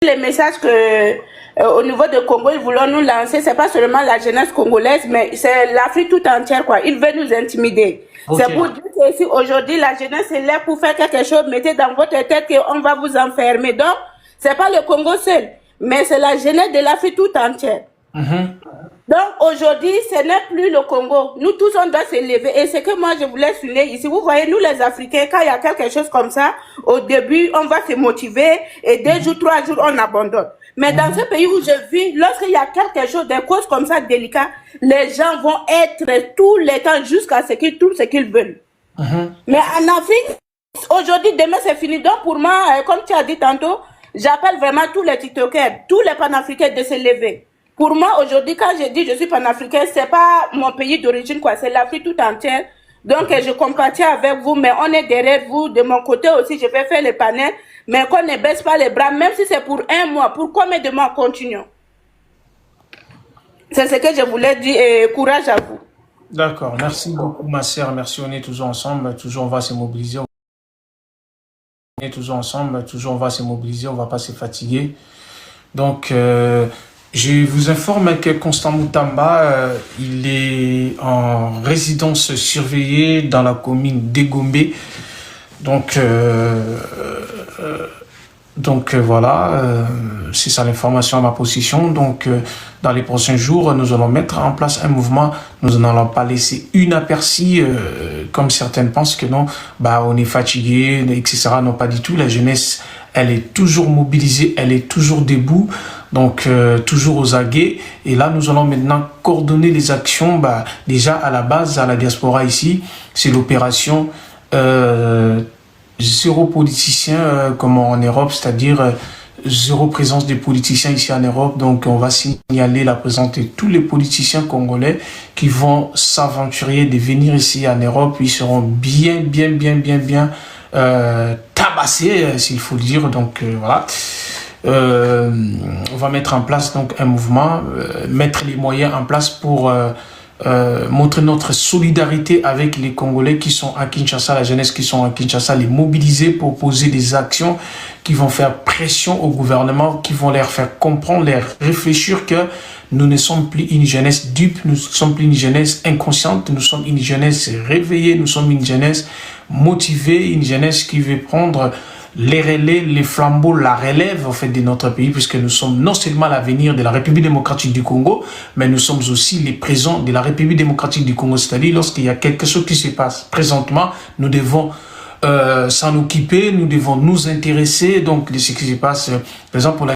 Les messages que au niveau de Congo, ils voulaient nous lancer, c'est pas seulement la jeunesse congolaise, mais c'est l'Afrique tout entière, quoi. Ils veulent nous intimider. Okay. C'est pour dire que si aujourd'hui la jeunesse est là pour faire quelque chose, mettez dans votre tête qu'on va vous enfermer. Donc, c'est pas le Congo seul, mais c'est la jeunesse de l'Afrique tout entière. Donc aujourd'hui, ce n'est plus le Congo. Nous tous, on doit s'élever. Et ce que moi, je voulais souligner ici, vous voyez, nous les Africains, quand il y a quelque chose comme ça, au début, on va se motiver et 2 jours, 3 jours, on abandonne. Mais dans ce pays où je vis, lorsqu'il y a quelque chose, des causes comme ça délicates, les gens vont être tout le temps jusqu'à ce qu'ils trouvent ce qu'ils veulent. Mais en Afrique, aujourd'hui, demain, c'est fini. Donc pour moi, comme tu as dit tantôt, j'appelle vraiment tous les TikTokers, tous les panafricains de se lever. Pour moi, aujourd'hui, quand je dis je suis panafricain, c'est pas mon pays d'origine, quoi. C'est l'Afrique tout entière. Donc, je compatis avec vous, mais on est derrière vous. De mon côté aussi, je vais faire les panels, mais qu'on ne baisse pas les bras, même si c'est pour 1 mois. Pour combien de mois continuons? C'est ce que je voulais dire et courage à vous. D'accord. Merci beaucoup, ma sœur. Merci. On est toujours ensemble. Toujours, on va se mobiliser. On est toujours ensemble. Toujours, on va se mobiliser. On va pas se fatiguer. Donc, je vous informe que Constant Moutamba, il est en résidence surveillée dans la commune d'Egombe. Donc voilà, c'est ça l'information à ma position. Donc dans les prochains jours, nous allons mettre en place un mouvement. Nous n'allons pas laisser une aperçue, comme certaines pensent que non, bah on est fatigué, etc. Non, pas du tout. La jeunesse, elle est toujours mobilisée, elle est toujours debout. Donc toujours aux aguets. Et là, nous allons maintenant coordonner les actions. Bah, déjà à la base, à la diaspora ici, c'est l'opération zéro politicien comme en Europe, c'est-à-dire zéro présence des politiciens ici en Europe. Donc on va signaler la présence de tous les politiciens congolais qui vont s'aventurer de venir ici en Europe. Ils seront bien tabassés, s'il faut le dire. Donc voilà. On va mettre en place donc un mouvement, mettre les moyens en place pour montrer notre solidarité avec les Congolais qui sont à Kinshasa, la jeunesse qui sont à Kinshasa, les mobiliser pour poser des actions qui vont faire pression au gouvernement, qui vont leur faire comprendre, leur réfléchir que nous ne sommes plus une jeunesse dupe, nous ne sommes plus une jeunesse inconsciente, nous sommes une jeunesse réveillée, nous sommes une jeunesse motivée, une jeunesse qui veut prendre les relais, les flambeaux, la relève en fait de notre pays, puisque nous sommes non seulement l'avenir de la République démocratique du Congo, mais nous sommes aussi les présents de la République démocratique du Congo. C'est-à-dire lorsqu'il y a quelque chose qui se passe présentement, nous devons s'en occuper, nous devons nous intéresser donc de ce qui se passe, par exemple pour la